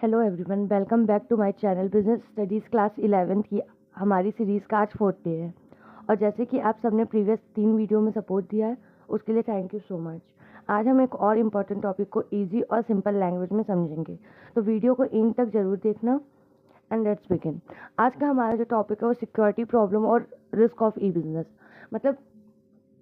Hello everyone, welcome back to my channel business studies class 11th की हमारी series का आज 4th डे है। और जैसे कि आप सबने प्रीवियस 3 वीडियो में सपोर्ट दिया है, उसके लिए थैंक यू सो मच। आज हम एक और इम्पॉर्टेंट टॉपिक को इजी और सिंपल लैंग्वेज में समझेंगे, तो वीडियो को एंड तक ज़रूर देखना। And let's begin. आज का हमारा जो टॉपिक है वो सिक्योरिटी प्रॉब्लम और रिस्क ऑफ ई बिज़नेस। मतलब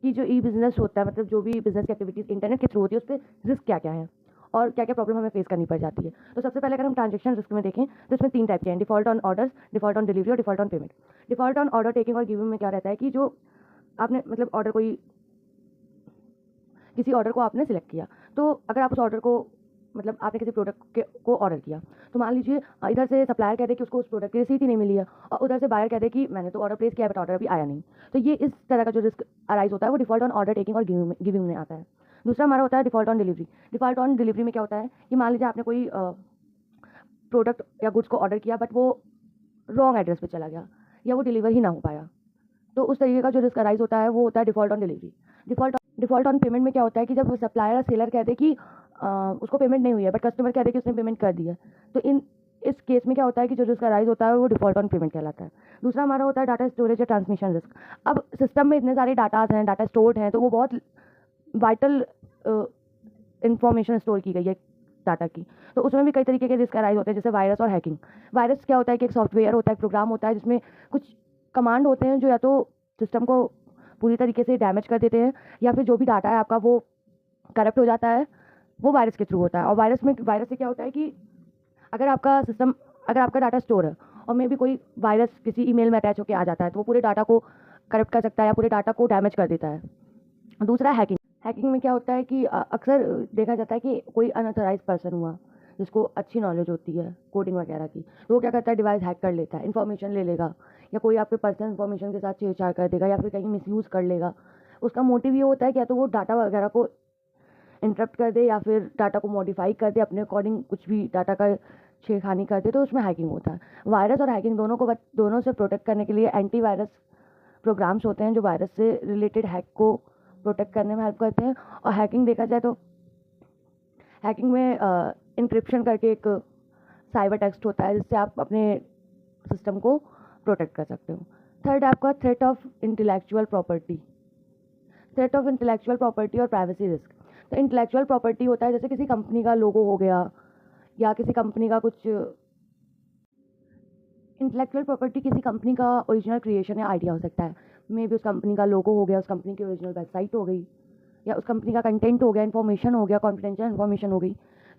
कि जो ई बिज़नेस होता है, मतलब जो भी बिज़नेस की एक्टिविटीज़ इंटरनेट के थ्रू होती है, उस पर रिस्क क्या क्या है और क्या क्या प्रॉब्लम हमें फेस करनी पड़ जाती है। तो सबसे पहले अगर हम ट्रांजेक्शन रिस्क में देखें तो इसमें 3 टाइप के हैं: default on orders, default on delivery और default on payment. Default on order taking और गिविंग में क्या रहता है कि जो आपने मतलब ऑर्डर किसी ऑर्डर को आपने सिलेक्ट किया, तो अगर आप उस ऑर्डर को मतलब आपने किसी प्रोडक्ट को ऑर्डर किया, तो मान लीजिए इधर से सप्लायर कह दे कि उसको उस प्रोडक्ट की रिसीट ही नहीं मिली है और उधर से बायर कह दे कि मैंने तो ऑर्डर प्लेस किया है बट ऑर्डर अभी आया नहीं। तो ये इस तरह का जो रिस्क अराइज होता है वो डिफ़ॉल्ट ऑन ऑर्डर टेकिंग और गिविंग में आता है। दूसरा हमारा होता है default on delivery. Default on delivery में क्या होता है कि मान लीजिए आपने कोई प्रोडक्ट या गुड्स को ऑर्डर किया बट वो रॉन्ग एड्रेस पे चला गया या वो डिलीवर ही ना हो पाया, तो उस तरीके का जो रिस्क अराइज होता है वो होता है default on delivery. Default on payment में क्या होता है कि जब सप्लायर या सेलर कहते हैं कि उसको पेमेंट नहीं हुई है बट कस्टमर कहते हैं कि उसने पेमेंट कर दी है, तो इस केस में क्या होता है कि जो रिस्क अराइज होता है वो डिफ़ॉल्ट ऑन पेमेंट कहलाता है। दूसरा हमारा होता है डाटा स्टोरेज या ट्रांसमिशन रिस्क। अब सिस्टम में इतने सारे डाटाज हैं, डाटा स्टोर्ड हैं, तो वो बहुत वाइटल इंफॉर्मेशन स्टोर की गई है डाटा की, तो उसमें भी कई तरीके के रिस्क अराइज होते हैं, जैसे वायरस और हैकिंग। वायरस क्या होता है कि एक सॉफ्टवेयर होता है, एक प्रोग्राम होता है जिसमें कुछ कमांड होते हैं जो या तो सिस्टम को पूरी तरीके से डैमेज कर देते हैं या फिर जो भी डाटा है आपका वो करप्ट हो जाता है, वो वायरस के थ्रू होता है। और वायरस से क्या होता है कि अगर आपका डाटा स्टोर है और मे भी कोई वायरस किसी ईमेल में अटैच होकर आ जाता है, तो वो पूरे डाटा को करप्ट कर सकता है या पूरे डाटा को डैमेज कर देता है। दूसरा हैकिंग में क्या होता है कि अक्सर देखा जाता है कि कोई अनऑथराइज पर्सन हुआ जिसको अच्छी नॉलेज होती है कोडिंग वगैरह की, तो वो क्या करता है, डिवाइस हैक कर लेता है, इन्फॉर्मेशन ले लेगा या कोई आपके पर्सनल इन्फॉर्मेशन के साथ छेड़छाड़ कर देगा या फिर कहीं मिसयूज़ कर लेगा। उसका मोटिव ये होता है कि या तो वो डाटा वगैरह को इंटरप्ट कर दे या फिर डाटा को मॉडिफाई कर दे अपने अकॉर्डिंग, कुछ भी डाटा का छेड़खानी कर दे, तो उसमें हैकिंग होता है। वायरस और हैकिंग दोनों से प्रोटेक्ट करने के लिए एंटीवायरस प्रोग्राम्स होते हैं जो वायरस से रिलेटेड हैक को प्रोटेक्ट करने में हेल्प करते हैं। और हैकिंग देखा जाए तो हैकिंग में इंक्रिप्शन करके एक साइबर टेक्स्ट होता है जिससे आप अपने सिस्टम को प्रोटेक्ट कर सकते हो। थर्ड आपका थ्रेट ऑफ इंटेलेक्चुअल प्रॉपर्टी और प्राइवेसी रिस्क। तो इंटेलेक्चुअल प्रॉपर्टी होता है जैसे किसी कंपनी का लोगो हो गया या किसी कंपनी का कुछ इंटेलेक्चुअल प्रॉपर्टी किसी कंपनी का ओरिजिनल क्रिएशन या आइडिया हो सकता है। मे बी उस कंपनी का लोगो हो गया, उस कंपनी की ओरिजिनल वेबसाइट हो गई, या उस कंपनी का कंटेंट हो गया, इन्फॉर्मेशन हो गया, कॉन्फिडेंशियल इन्फॉर्मेशन हो गई।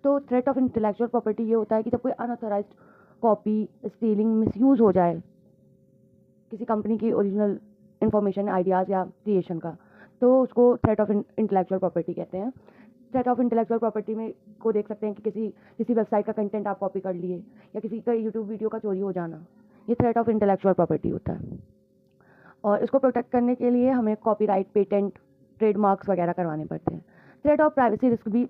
तो थ्रेट ऑफ इंटेलेक्चुअल प्रॉपर्टी ये होता है कि जब कोई अनऑथराइज्ड कॉपी, स्टीलिंग, मिसयूज़ हो जाए किसी कंपनी की ओरिजिनल इन्फॉर्मेशन, आइडियाज़ या क्रिएशन का, तो उसको थ्रेट ऑफ इंटेलेक्चुअल प्रॉपर्टी कहते हैं। थ्रेट ऑफ इंटेलेक्चुअल प्रॉपर्टी में को देख सकते हैं कि किसी वेबसाइट का कंटेंट आप कॉपी कर लिए या किसी का यूट्यूब वीडियो का चोरी हो जाना, ये थ्रेट ऑफ इंटेलेक्चुअल प्रॉपर्टी होता है। और इसको प्रोटेक्ट करने के लिए हमें कॉपीराइट, पेटेंट, ट्रेडमार्क्स वगैरह करवाने पड़ते हैं। थ्रेट ऑफ प्राइवेसी रिस्क भी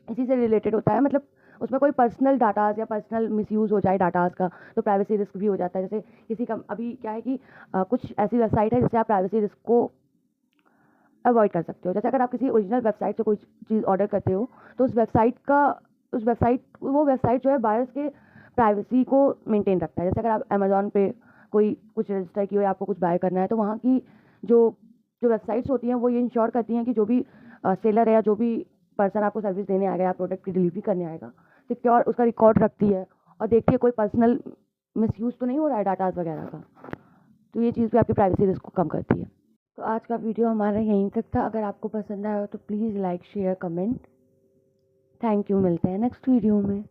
इसी से रिलेटेड होता है, मतलब उसमें कोई पर्सनल डाटाज या पर्सनल मिसयूज़ हो जाए डाटाज का, तो प्राइवेसी रिस्क भी हो जाता है। जैसे किसी का अभी क्या है कि कुछ ऐसी वेबसाइट है जिससे आप प्राइवेसी रिस्क को अवॉइड कर सकते हो। जैसे अगर आप किसी ओरिजिनल वेबसाइट से कोई चीज़ ऑर्डर करते हो, तो वो वेबसाइट जो है बायर्स के प्राइवेसी को मेंटेन रखता है। जैसे अगर आप अमेज़ॉन पे कोई कुछ रजिस्टर की हो या आपको कुछ बाय करना है, तो वहाँ की जो जो वेबसाइट्स होती हैं वो ये इंश्योर करती हैं कि जो भी सेलर है या जो भी पर्सन आपको सर्विस देने आएगा या प्रोडक्ट की डिलीवरी करने आएगा, सिक्योर उसका रिकॉर्ड रखती है और देखती है कोई पर्सनल मिसयूज़ तो नहीं हो रहा है डाटाज वगैरह का। तो ये चीज़ भी आपकी प्राइवेसी रिस्क को कम करती है। तो आज का वीडियो हमारा यहीं तक था। अगर आपको पसंद आया हो तो please like, share, comment. Thank you. मिलते हैं नेक्स्ट वीडियो में।